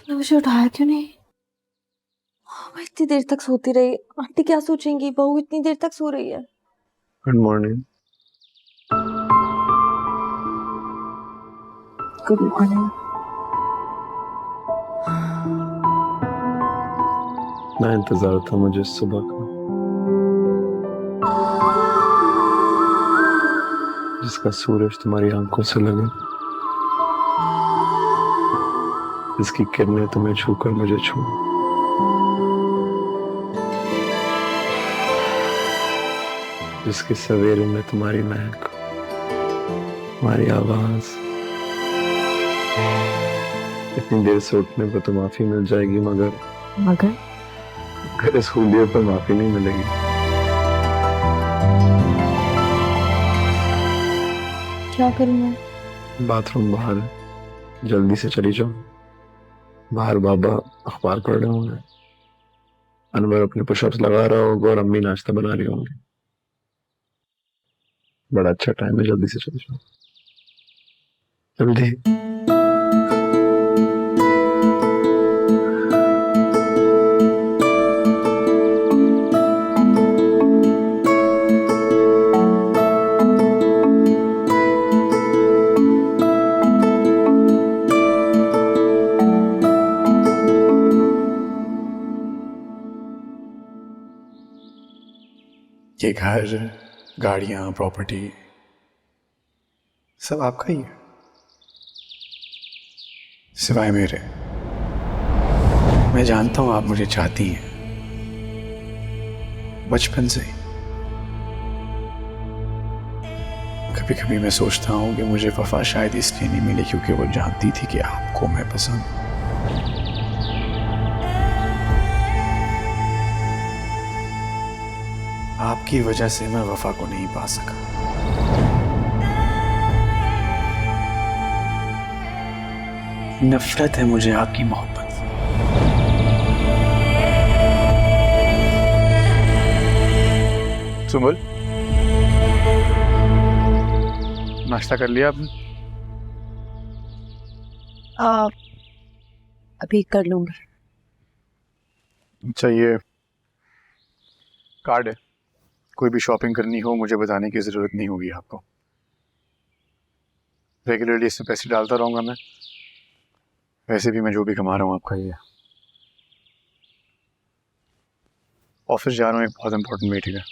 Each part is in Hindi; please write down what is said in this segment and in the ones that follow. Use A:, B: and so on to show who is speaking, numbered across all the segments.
A: तुमने मुझे उठाया क्यों नहीं? मैं इतनी देर तक सोती रही, आंटी क्या सोचेंगी, बहू इतनी देर तक सो रही है।
B: Good morning.
A: Good morning.
B: ना इंतजार था मुझे इस सुबह का, जिसका सूरज तुम्हारी आंखों से लगे, जिसकी किरणें तुम्हें छूकर मुझे छू, जिसके सवेरे में तुम्हारी महक, तुम्हारी आवाज। इतनी देर से उठने पर तो माफी मिल जाएगी, मगर इस हुलिये पर माफी नहीं मिलेगी।
A: क्या करूं मैं?
B: बाथरूम बाहर है, जल्दी से चली जाओ। बाहर बाबा अखबार पढ़ रहे होंगे, अनवर अपने पुशअप्स लगा रहा होगा और अम्मी नाश्ता बना रही होंगी। बड़ा अच्छा टाइम है, जल्दी से चली जाओ, जल्दी।
C: ये घर, गाड़ियाँ, प्रॉपर्टी सब आपका ही है, सिवाय मेरे। मैं जानता हूँ आप मुझे चाहती हैं, बचपन से ही। कभी कभी मैं सोचता हूँ कि मुझे वफा शायद इसलिए नहीं मिली क्योंकि वो जानती थी कि आपको मैं पसंद हूँ। आपकी वजह से मैं वफा को नहीं पा सका। नफरत है मुझे आपकी मोहब्बत से। सुमल, नाश्ता कर लिया आपने?
A: अभी कर लूंगी।
C: अच्छा, ये कार्ड है, कोई भी शॉपिंग करनी हो मुझे बताने की जरूरत नहीं होगी आपको। रेगुलरली इसमें पैसे डालता रहूंगा मैं। वैसे भी मैं जो भी कमा रहा हूँ आपका ही है। ऑफिस जा रहा हूँ, एक बहुत इंपॉर्टेंट मीटिंग है।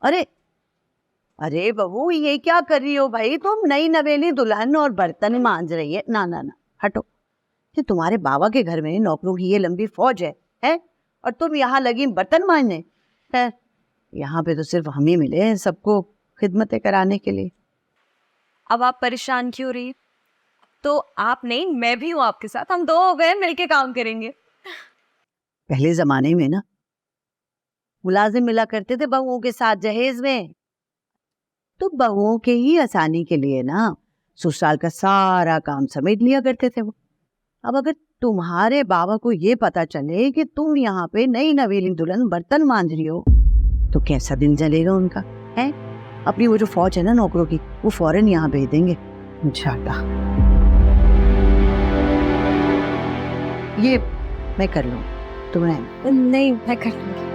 D: अरे अरे बहू, ये क्या कर रही हो भाई तुम? नई नवेली दुल्हन और बर्तन मांज रही है। ना ना ना, हटो। ये तुम्हारे बाबा के घर में नौकरों की ये लंबी फौज है? और तुम यहाँ लगी बर्तन मांजने? है, यहाँ पे तो सिर्फ हम ही मिले हैं सबको खिदमतें कराने के लिए।
A: अब आप परेशान क्यों रही? तो आप नहीं, मैं भी हूँ आपके साथ, हम दो हो गए, मिलके काम करेंगे।
D: पहले जमाने में ना मुलाजिम मिला करते थे बहुओं के साथ जहेज में, तो बहुओं के ही आसानी के लिए ना ससुराल का सारा काम समेट लिया करते थे वो। अब अगर तुम्हारे बाबा को ये पता चले कि तुम यहाँ पे नई नवेली दुल्हन बर्तन मांज रही हो, तो कैसा दिन जलेगा उनका? है, अपनी वो जो फौज है ना नौकरों की, वो फौरन यहाँ भेज देंगे इंशाल्लाह। ये मैं कर लूँ, तुम
A: नहीं, मैं कर लूंगी।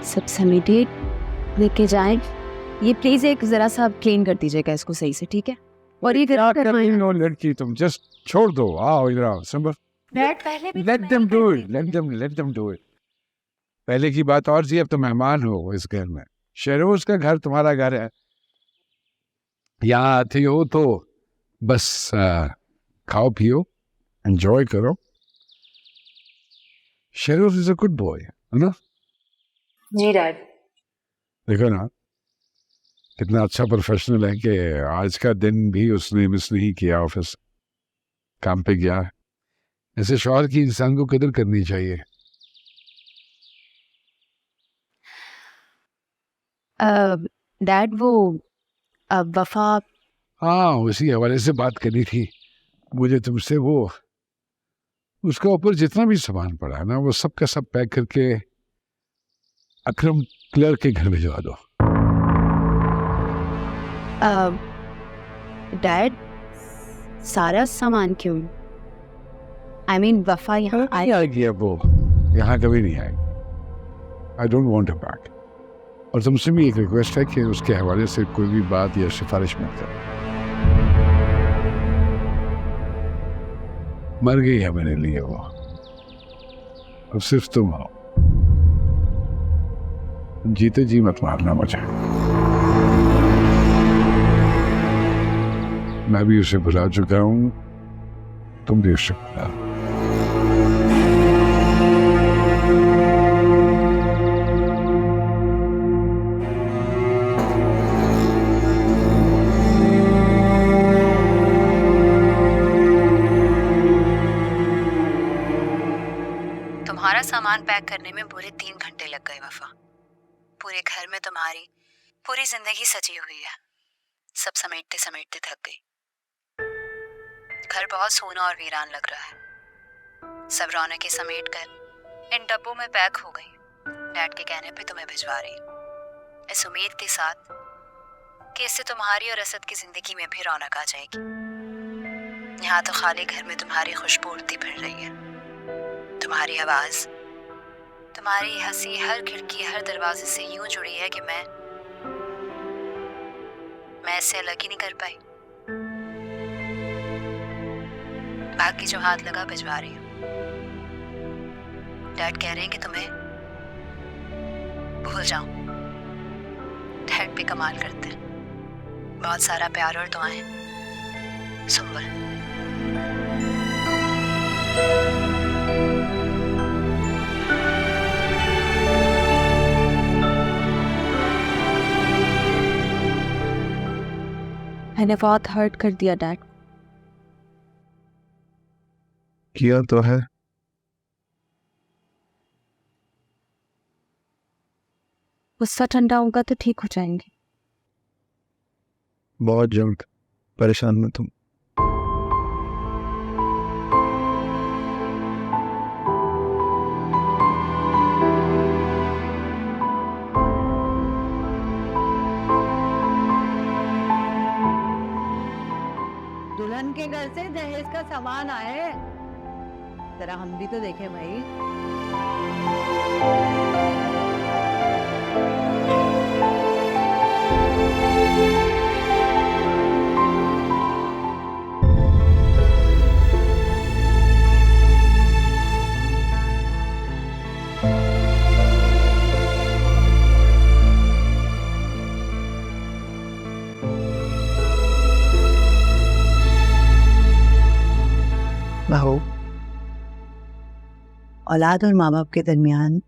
A: सब समेटिए, लेके जाएं। ये प्लीज एक जरा सा क्लीन कर दीजिएगा इसको सही से, ठीक है? और ये
E: क्या कर रही हो लड़की तुम? जस्ट छोड़ दो, आओ इधर आओ। Symbol, let them do it, let them do it. पहले की बात और थी, अब तो मेहमान हो इस घर में। शेरोज का घर तुम्हारा घर है, यहाँ आती हो तो बस खाओ पियो, एंजॉय करो। Sheroz is a good boy, है ना?
A: जी डैड।
E: देखो ना कितना अच्छा प्रोफेशनल है कि आज का दिन भी उसने मिस नहीं किया, ऑफिस काम पे गया। ऐसे शौहर की इंसान को कदर करनी चाहिए।
F: डैड वो वफा,
E: हाँ, उसी हवाले से बात करनी थी मुझे तुमसे। वो उसका ऊपर जितना भी सामान पड़ा है ना, वो सब का सब पैक करके अकरम क्लर्क के घर भिजवा दो।
F: डैड सारा सामान क्यों? आई मीन वफा यहाँ
E: नहीं आएगी अब वो, यहाँ कभी नहीं आएगी। I don't want her back. और तुमसे भी एक रिक्वेस्ट है कि उसके हवाले से कोई भी बात या सिफारिश मत करो। मर गई है मेरे लिए वो, अब सिर्फ तुम हो। जीते जी मत मारना मुझे। मैं भी उसे भुला चुका हूं, तुम भी उसे भुला।
F: तुम्हारा सामान पैक करने में पूरे 3 घंटे लग गए वफा। पूरे घर में तुम्हारी पूरी जिंदगी सजी हुई है। सब समेटते समेटते थक गई। घर बहुत सोना और वीरान लग रहा है। सब रौनकें समेट कर इन डब्बों में पैक हो गई। डैड के कहने पे तुम्हें भिजवा रही, इस उम्मीद के साथ कि इससे तुम्हारी और असद की जिंदगी में भी रौनक आ जाएगी। यहाँ तो खाली घर में तुम्हारी खुशबू उड़ती फिर रही है। तुम्हारी आवाज, तुम्हारी हंसी हर खिड़की हर दरवाजे से यूं जुड़ी है कि मैं इससे अलग ही नहीं कर पाई। बाकी जो हाथ लगा भिजवा रही हूँ। डैड कह रहे हैं कि तुम्हें भूल जाऊं। डैड भी कमाल करते हैं। बहुत सारा प्यार और दुआएं। सुंबल।
A: मैंने बहुत हर्ट कर दिया डैड।
B: किया तो है।
A: गुस्सा ठंडा होगा तो ठीक हो जाएंगे।
B: बहुत जल्द। परेशान मत तुम।
D: दुल्हन के घर से दहेज का सामान आए, जरा हम भी तो देखें भाई। बहू, औलाद और माँ बाप के दरमियान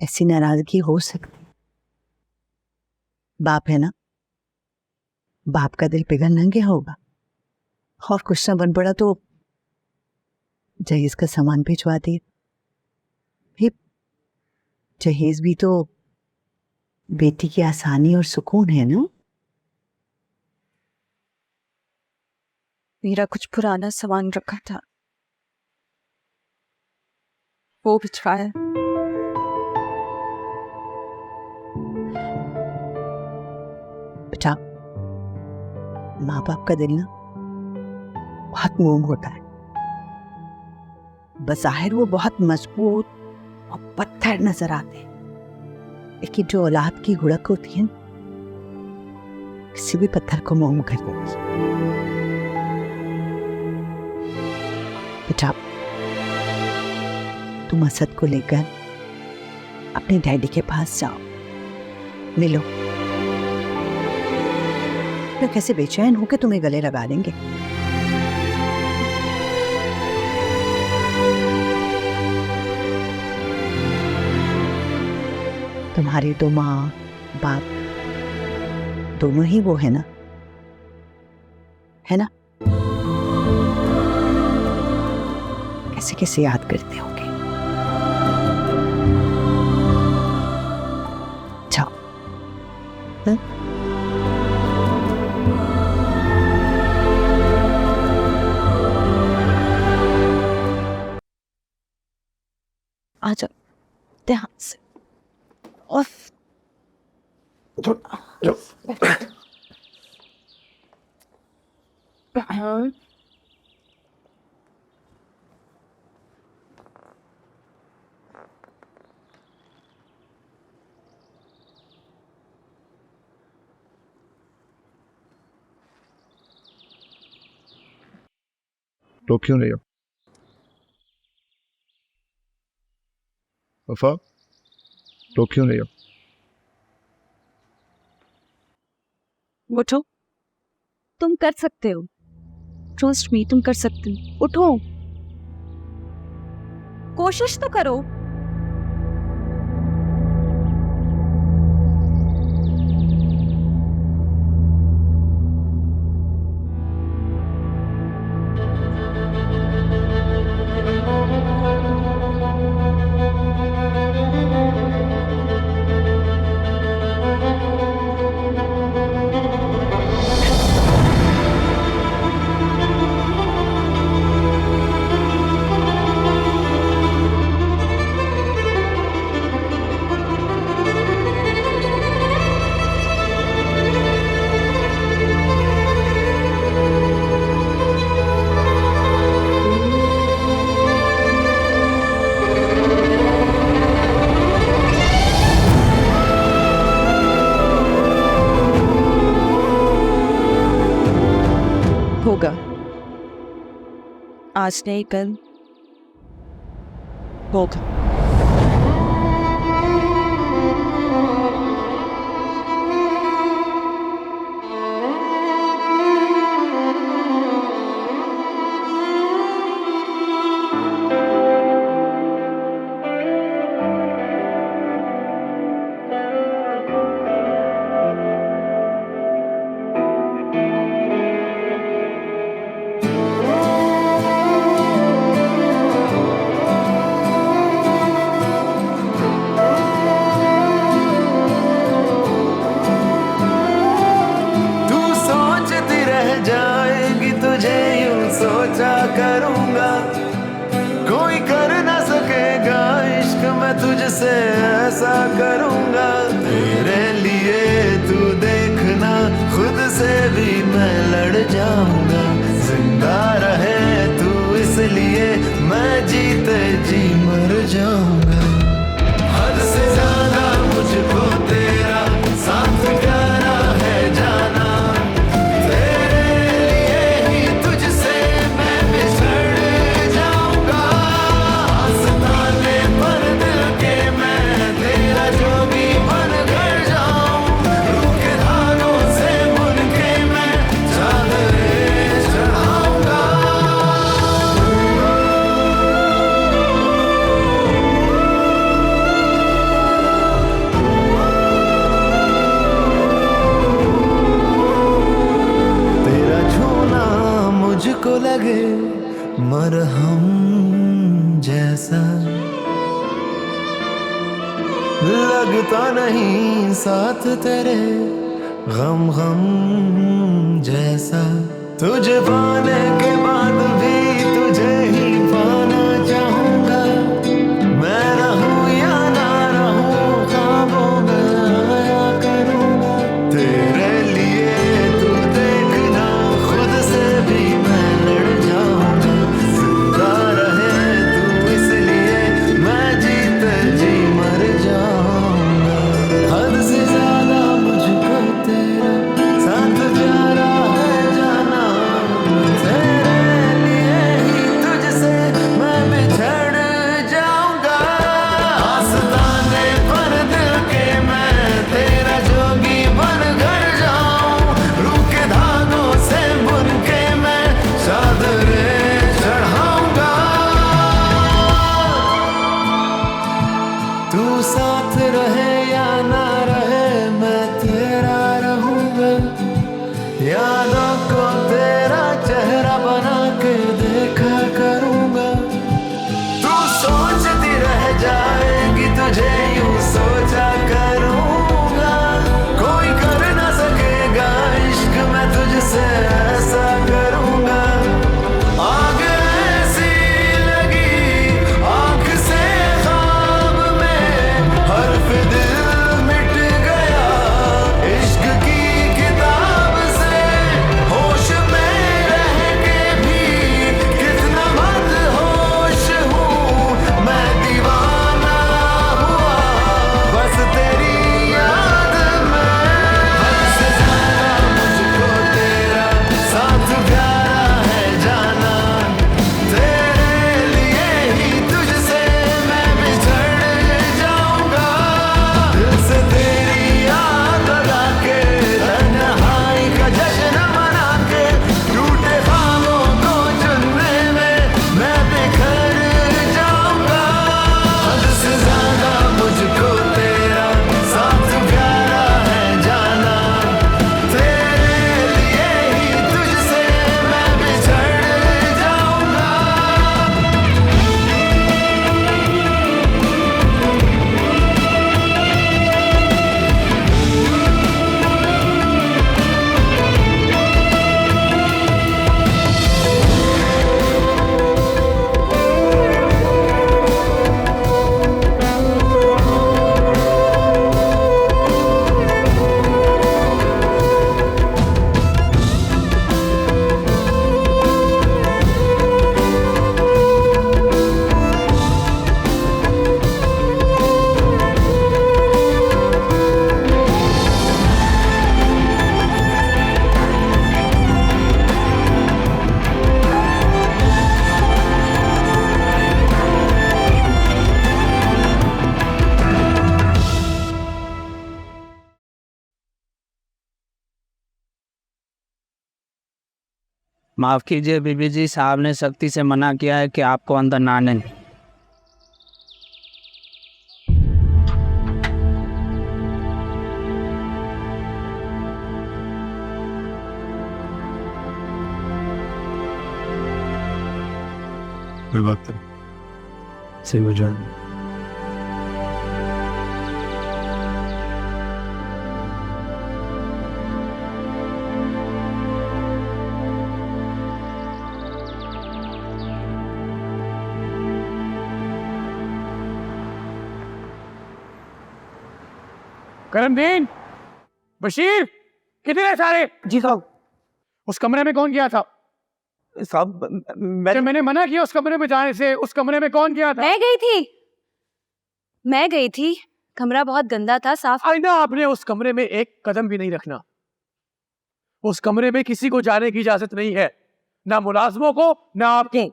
D: ऐसी नाराजगी हो सकती। बाप है ना, बाप का दिल पिघलना क्या होगा। खौफ कुछ न बन पड़ा तो जहेज का सामान भिजवा दिए। भी जहेज भी तो बेटी की आसानी और सुकून है ना।
A: मेरा कुछ पुराना सामान रखा था, वो भिजवाया।
D: बेटा, माँ बाप का दिल ना बहुत मोम होता है। बज़ाहिर वो बहुत मजबूत और पत्थर नजर आते हैं, लेकिन जो औलाद की हुड़क होती है किसी भी पत्थर को मोम कर देती। बेटा, तुम असद को लेकर अपने डैडी के पास जाओ, मिलो। तो कैसे बेचैन होकर तुम्हें गले लगा लेंगे। तुम्हारी तो माँ बाप दोनों ही वो है ना, है ना? कैसे कैसे याद करते होंगे। जाओ। हाँ? आ जाओ ध्यान से। उफ,
B: तो क्यों नहीं हो वफा? तो क्यों नहीं हो?
A: उठो, तुम कर सकते हो, ट्रस्ट मी, तुम कर सकते हो। उठो, कोशिश तो करो।
G: होगा, आज नहीं कल होगा।
H: तू सोचती रह जाएगी, तुझे यूं सोचा करूंगा, कोई कर ना सकेगा इश्क मैं तुझसे ऐसा करूंगा। तेरे लिए तू देखना, खुद से भी मैं लड़ जाऊंगा, जिंदा रहे तू इसलिए मैं जीते जी मर जाऊंगा। हद से ज्यादा मुझको तेरा साथ प्यारा है जाना, तेरे लिए ही तुझसे मैं बिछड़ जाऊंगा। आस्ताने पर दिल के मैं तेरा जो भी बन कर जाऊं, रूह के धागों से बुन के मैं चादरें चढ़ाऊंगा। तेरा छूना मुझको लगे मरहम जैसा, लगता नहीं साथ तेरे गम गम जैसा। तुझे पाने के बाद भी तुझे ही पाना चाहूंगा, मैं रहूं या ना रहूं ख्वाबों में आया करूंगा। तेरे लिए तू देखना, खुद से भी मैं लड़ जाऊंगा, जिंदा रहे तू इसलिए मैं जीते जी मर जाऊंगा। हद से ज्यादा मुझको तेरा साथ प्यारा है जाना, तेरे
G: माफ कीजिए बीबी जी, साहब ने सख्ती से मना किया है कि आपको अंदर ना आने।
B: कोई बात नहीं, सही हो जाए।
E: करमदीन, बशीर, कितने हैं सारे?
I: जी साहब।
E: उस कमरे में कौन गया था?
I: साहब
E: जब मैंने मना किया उस कमरे में जाने से, उस कमरे में कौन गया था?
A: मैं गई थी। कमरा बहुत गंदा था, साफ।
E: आइंदा आपने उस कमरे में एक कदम भी नहीं रखना। उस कमरे में किसी को जाने की इजाजत नहीं है, ना मुलाजमों को ना आपको।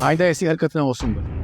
E: आइंदा ऐसी हरकत ना हो सुंदर।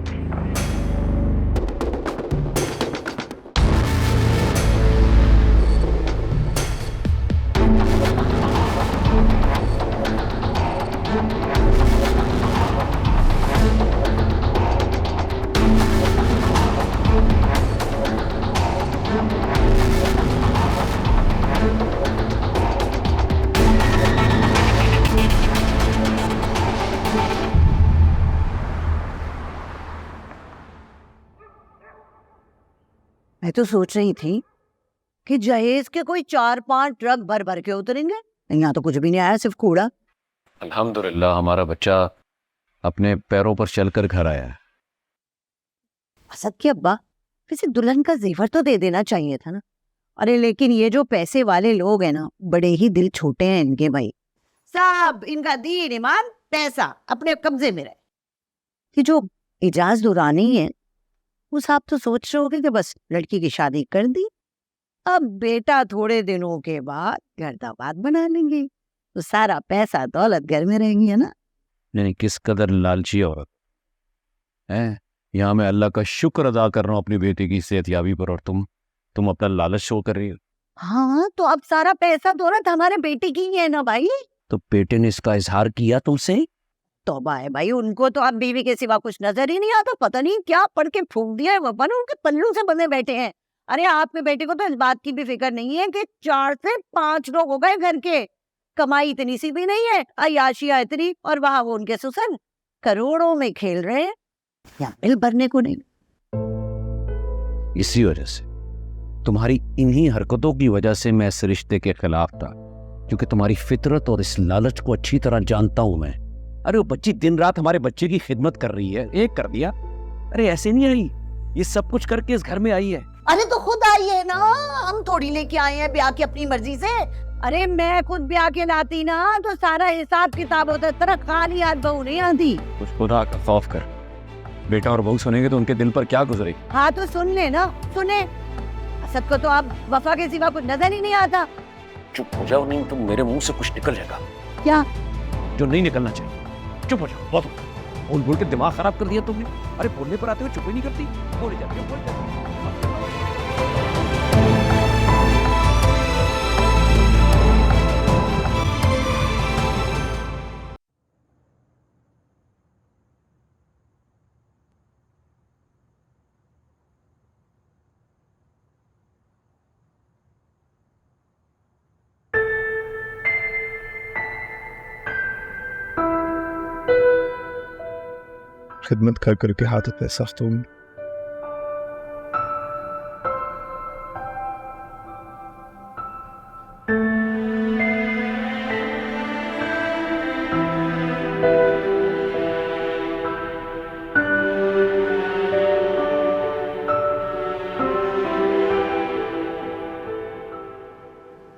D: मैं तो सोच रही थी कि जहेज के कोई 4-5 ट्रक भर भर के उतरेंगे, यहाँ तो कुछ भी नहीं आया, सिर्फ कूड़ा।
J: अल्हम्दुलिल्लाह हमारा बच्चा अपने पैरों पर चलकर घर आया है।
D: असद के अब्बा, वैसे दुल्हन का जेवर तो दे देना चाहिए था ना। अरे लेकिन ये जो पैसे वाले लोग हैं ना, बड़े ही दिल छोटे हैं इनके भाई। सब इनका दीन ईमान पैसा अपने कब्जे में रहे। कि जो इजाज दुरानी है वो साहब तो सोच रहे होगे कि बस लड़की की शादी कर दी, अब बेटा थोड़े दिनों के बाद घर दामाद बना लेंगे, तो सारा पैसा दौलत घर में रहेंगी, है ना।
J: नहीं, किस कदर लालची औरत है। यहाँ मैं अल्लाह का शुक्र अदा कर रहा हूँ अपनी बेटी की सेहतयाबी पर, और तुम अपना लालच शो कर रही हो।
D: हाँ तो अब सारा पैसा दौलत हमारे बेटे की ही है ना भाई।
J: तो बेटे ने इसका इजहार किया तुमसे?
D: तौबा है भाई, उनको तो अब बीवी के सिवा कुछ नजर ही नहीं आता। पता नहीं क्या पढ़ के फूंक दिया है वफा ने, उनके पल्लू से बंधे बैठे हैं। अरे आपके बेटे को तो इस बात की भी फिक्र नहीं है कि 4 से 5 लोग हो गए घर के, कमाई इतनी सी भी नहीं है, अयाशिया इतनी, और वहां वो उनके ससुर करोड़ों में खेल रहे हैं, या बिल भरने को नहीं।
J: इसी वजह से, तुम्हारी इन्हीं हरकतों की वजह से मैं इस रिश्ते के खिलाफ था, क्योंकि तुम्हारी फितरत और इस लालच को अच्छी तरह जानता हूं मैं। अरे वो बच्ची दिन रात हमारे बच्चे की खिदमत कर रही है, एक कर दिया। अरे ऐसे नहीं आई, ये सब कुछ करके इस घर में आई है।
D: अरे तो खुद आई है ना, हम थोड़ी लेके आए हैं ब्याह की अपनी मर्जी से। अरे मैं खुद ब्याह के लाती ना तो सारा हिसाब किताब होता, तरह खाली हाथ बहू नहीं आती।
J: कुछ खुदा का खौफ कर, बेटा और बहू सुनेंगे तो उनके दिल पर क्या गुजरेगी।
D: हाँ तो सुन ले ना, सुने। असद को तो अब वफा के सिवा कुछ नजर ही नहीं आता।
J: चुप हो जाओ, नहीं तो मेरे मुंह से कुछ निकल जाएगा
D: क्या
J: जो नहीं निकलना चाहिए। चुप हो जाओ, बहुत बोल बोल के दिमाग खराब कर दिया तुमने। अरे बोलने पर आते हुए चुप ही नहीं करती, बोले जाती हो, बोले जाती हो।
B: खिदमत कर करके हाथ इतने सख्त हो गए।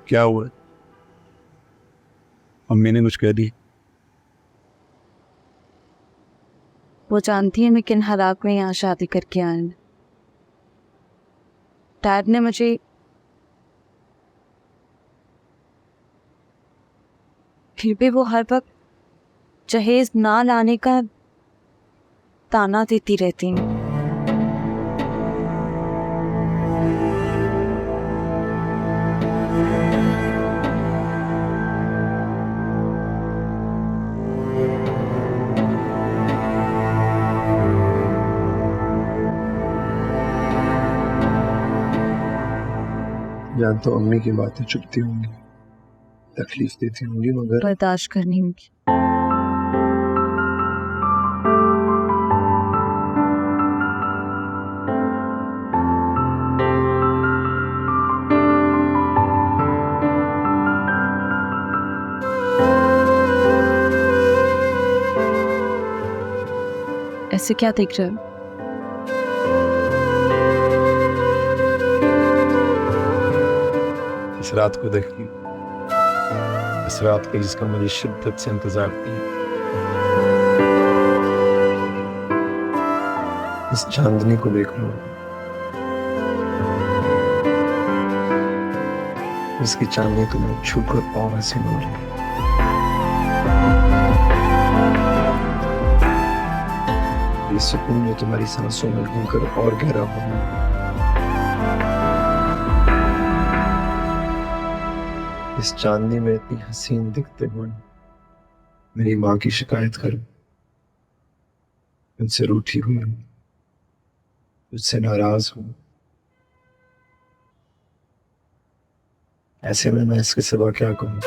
B: क्या हुआ? मम्मी ने कुछ कह दी?
A: वो जानती है मैं किन हालात में यहाँ शादी करके आए हैं। डैड ने मुझे फिर भी वो हर वक्त जहेज ना लाने का ताना देती रहती हैं।
B: जानता हूँ अम्मी की बातें चुभती होंगी, तकलीफ देती होंगी, मगर
A: बर्दाश्त करनी होगी। ऐसे क्या देख रहे हो?
B: इस रात को देखिए, इस रात के जिसका मुझे शिद्दत से इंतजार थी, इस चांदनी को देख लो, इसकी चांदनी तुम्हें छूकर पाँव हसीन हो रही है। ये सुकून जो तुम्हारी सांसों में घूमकर और गहरा होगा। इस चांदनी में इतनी हसीन दिखते हुए मेरी माँ की शिकायत करूं, उनसे रूठी हुई हूं, उससे नाराज हूं, ऐसे में मैं इसके सिवा क्या कहूं?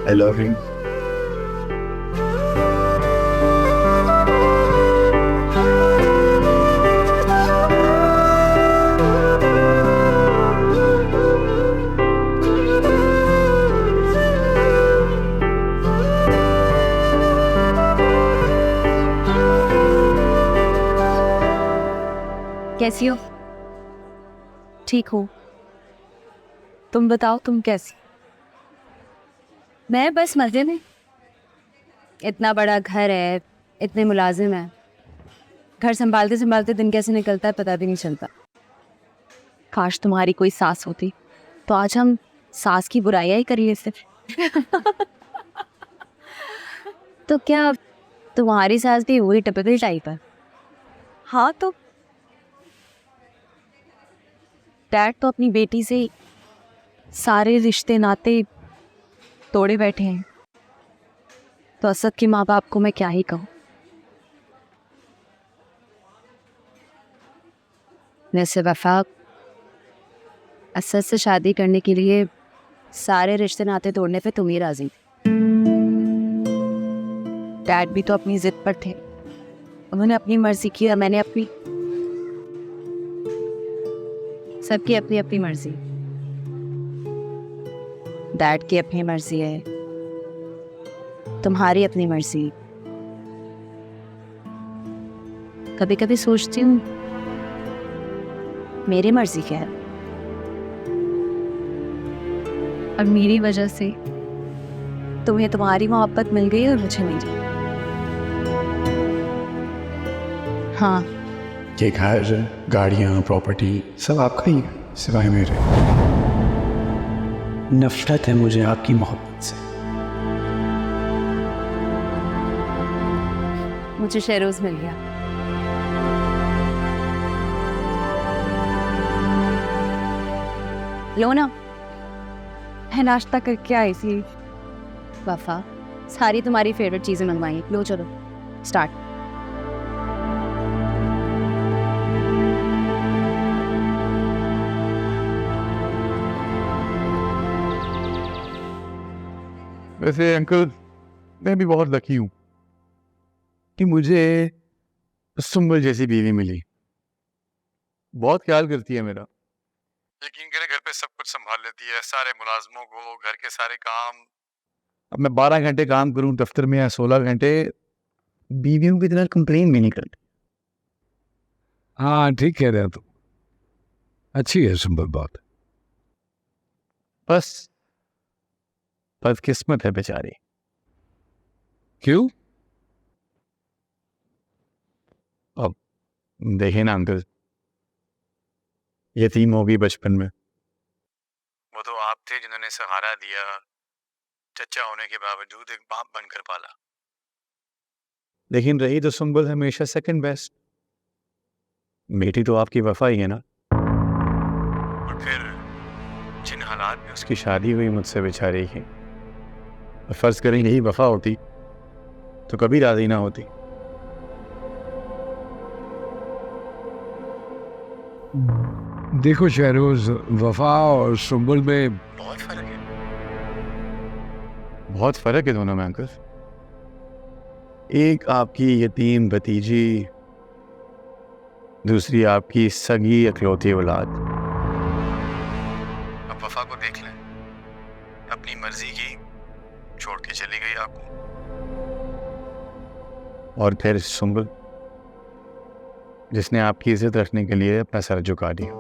B: I love you.
A: कैसी हो? ठीक हो? तुम बताओ, तुम कैसी?
F: मैं बस मजे में। इतना बड़ा घर है, इतने मुलाजिम हैं, घर संभालते संभालते दिन कैसे निकलता है पता भी नहीं चलता।
A: काश तुम्हारी कोई सास होती, तो आज हम सास की बुराइयां ही कर लिए सिर्फ।
F: तो क्या तुम्हारी सास भी वही टिपिकल टाइप है?
A: हाँ, तो डैड तो अपनी बेटी से सारे रिश्ते नाते तोड़े बैठे हैं, तो असद के माँ बाप को मैं क्या ही कहूँ।
F: वैसे वफा, असद से शादी करने के लिए सारे रिश्ते नाते तोड़ने पे तुम ही राजी थे।
A: डैड भी तो अपनी जिद पर थे, उन्होंने अपनी मर्जी की और मैंने अपनी।
F: सबकी अपनी अपनी मर्जी। डैड की अपनी मर्जी है, तुम्हारी अपनी मर्जी। कभी कभी सोचती हूँ मेरी मर्जी क्या है, और मेरी वजह से
A: तुम्हें तुम्हारी मोहब्बत मिल गई और मुझे मेरी।
F: हाँ,
C: ये घर, गाड़ियाँ, प्रॉपर्टी सब आपका ही है, सिवाय मेरे। नफरत है मुझे आपकी मोहब्बत से।
F: मुझे शेरोज मिल गया। लो ना,
A: मैं नाश्ता करके आई थी।
F: वफा, सारी तुम्हारी फेवरेट चीजें मंगवाई, लो चलो स्टार्ट।
E: वैसे अंकल, मैं भी बहुत लकी हूँ कि मुझे सुंबल जैसी बीवी मिली। बहुत ख्याल करती है मेरा, यकीन करे घर पे सब कुछ संभाल लेती है, सारे मुलाजमों को, घर के सारे काम। अब मैं 12 घंटे काम करूँ दफ्तर में या 16 घंटे, बीवियों की इतना कंप्लेन भी नहीं करती। हाँ, ठीक कह रहे हो तुम, अच्छी है सुंबल बात। बस बदकिस्मत है बेचारी। क्यों? अब देखिए ना अंकल, यतीम होगी बचपन में। वो तो आप थे जिन्होंने सहारा दिया, चच्चा होने के बावजूद एक बाप बनकर पाला। लेकिन रही तो सुंबल हमेशा सेकंड बेस्ट। बेटी तो आपकी वफा ही है ना। और फिर जिन हालात में उसकी शादी हुई मुझसे बेचारी की, फर्ज करें यही वफा होती तो कभी राजी ना होती। देखो शहरोज, वफा और सुंबल में
C: बहुत फर्क है, बहुत फर्क है दोनों में अंकल। एक आपकी यतीम भतीजी, दूसरी आपकी सगी इकलौती औलाद। अब वफा को देख लें, अपनी मर्जी की छोड़ के चली गई आपको। और फिर सुंबल, जिसने आपकी इज्जत रखने के लिए अपना सर झुका दिया।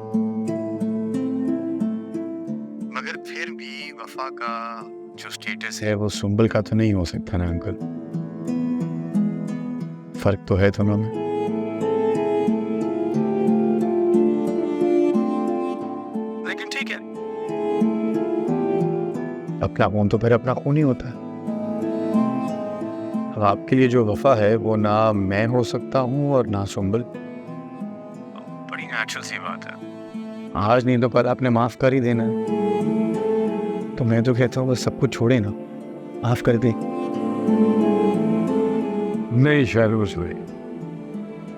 C: मगर फिर भी वफा का जो स्टेटस है वो सुंबल का तो नहीं हो सकता ना अंकल। फर्क तो है दोनों में। लेकिन ठीक है, अपना खून तो फिर अपना खून ही होता है। अब आपके लिए जो वफा है वो ना मैं हो सकता हूँ और ना सुंबल। बड़ी नेचुरल सी बात है, आज नहीं तो कल आपने माफ कर ही देना है। तो मैं तो कहता हूँ बस सब कुछ छोड़े ना, माफ कर दे।
E: नहीं शहरोज भाई,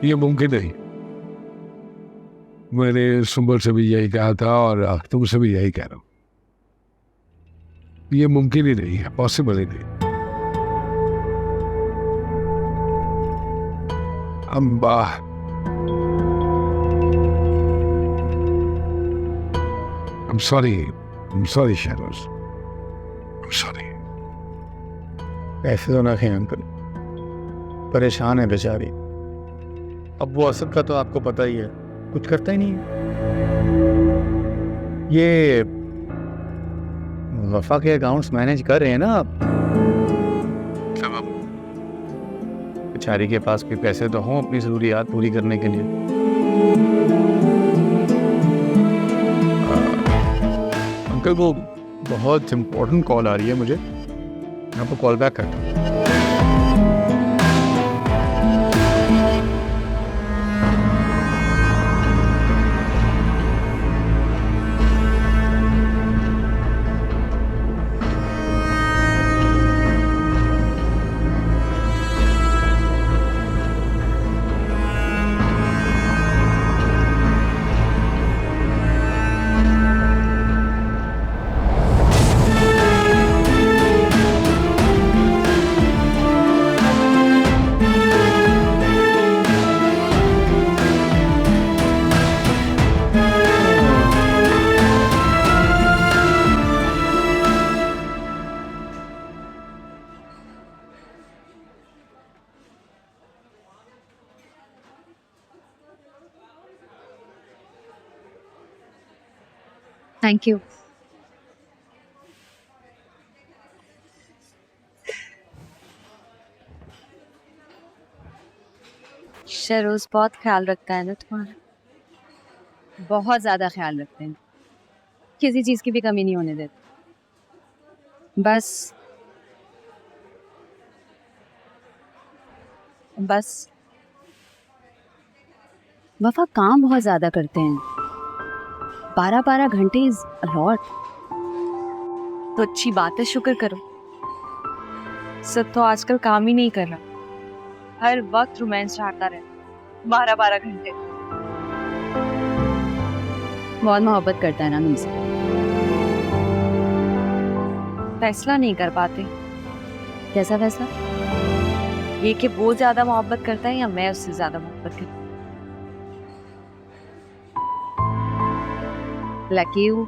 E: ये मुमकिन नहीं। मैंने सुंबल से भी यही कहा था और तुमसे भी यही कह रहा हूँ, ये मुमकिन ही नहीं है, पॉसिबल ही नहीं। Amba, I'm sorry Shahroz, I'm sorry।
C: ऐसे तो ना कहें अंकल, परेशान है बेचारी। अब वो असद का तो आपको पता ही है, कुछ करता ही नहीं है। ये वफा के अकाउंट्स मैनेज कर रहे हैं ना आप। सब अब बेचारी के पास कोई पैसे तो हों अपनी जरूरियात पूरी करने के लिए। अंकल वो बहुत इम्पोर्टेंट कॉल आ रही है मुझे, मैं आपको कॉल बैक करता हूँ।
F: Thank you.
A: शहरोज बहुत ख्याल रखता है ना तुम्हारा, बहुत ज्यादा ख्याल रखते हैं, किसी चीज की भी कमी नहीं होने देते। बस वफा काम बहुत ज्यादा करते हैं, 12-12 घंटे इज लॉट। तो अच्छी बात है, शुक्र करो। सब तो आजकल काम ही नहीं कर रहा, हर वक्त रोमांस चाहता रहे 12-12 घंटे। बहुत मोहब्बत करता है ना तुमसे, फैसला नहीं कर पाते। कैसा फैसला? ये कि वो ज्यादा मोहब्बत करता है या मैं उससे ज्यादा मोहब्बत करती हूँ। लकी हूँ।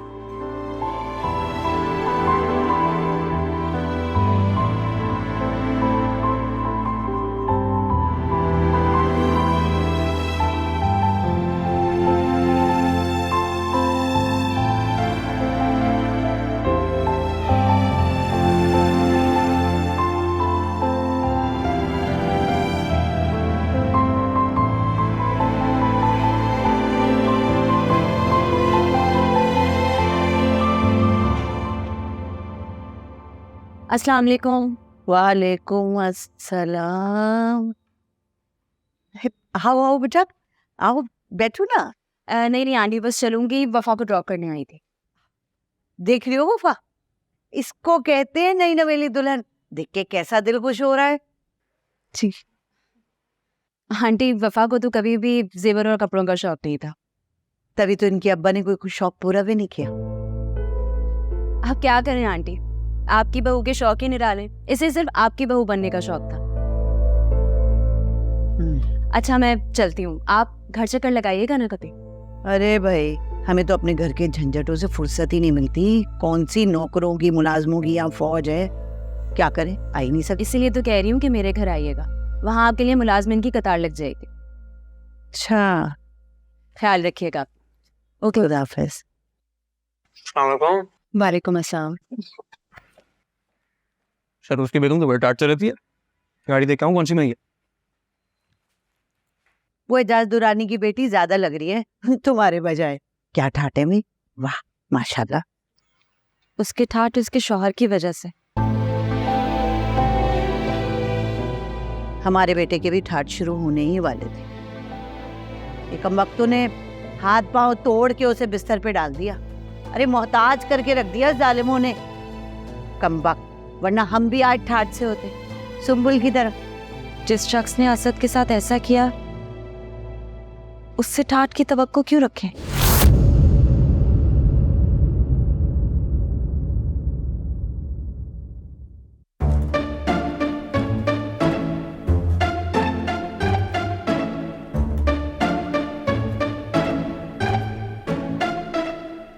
A: अस्सलाम वालेकुम।
D: वालेकुम अस्सलाम। आओ आओ बेटा, आओ बैठो ना।
A: नहीं नहीं आंटी, बस चलूंगी, वफा को ड्रॉप करने आई थी।
D: देख रही हो वफा, इसको कहते हैं नई नवेली दुल्हन। देख के कैसा दिल खुश हो रहा है।
A: आंटी, वफा को तो कभी भी जेवर और कपड़ों का शौक नहीं था,
D: तभी तो इनके अब्बा ने कोई शौक पूरा भी नहीं किया।
A: आप क्या करें आंटी, आपकी बहू के शौक ही निराले, इसे सिर्फ आपकी बहू बनने का शौक था। अच्छा मैं चलती हूँ, आप घर चक्कर लगाइएगा ना कभी।
D: अरे भाई, हमें तो अपने घर के झंझटों से फुर्सत ही नहीं मिलती। कौन सी नौकरों की, मुलाजमों की यहाँ फौज है, क्या करें, आ ही नहीं सकती।
A: इसीलिए तो कह रही हूँ कि मेरे घर आइएगा, वहाँ आपके लिए मुलाजमिन की कतार लग जाएगी।
D: अच्छा,
A: ख्याल रखिएगा।
D: ओके, खुदा हाफिज।
A: वालेकुम अस्सलाम।
C: सर उसकी बेगम तो बड़ी टाट से रहती है। गाड़ी देख के आऊँ, कौन सी में है?
D: वो एजाज दुरानी की बेटी ज्यादा लग रही है तुम्हारे बजाय। क्या ठाट है भाई, वाह माशाल्लाह।
A: उसके ठाट उसके शौहर की वजह से।
D: हमारे बेटे के भी ठाट शुरू होने ही वाले थे। ये कमबख्तों ने हाथ पांव तोड़ के उसे बिस्तर पे डाल दिया। अरे मोहताज करके रख दिया जालिमों ने। कमबख्त, वरना हम भी आज ठाट से होते, सुंबुल की तरह।
A: जिस शख्स ने असद के साथ ऐसा किया, उससे ठाट की तवक्को क्यों रखें?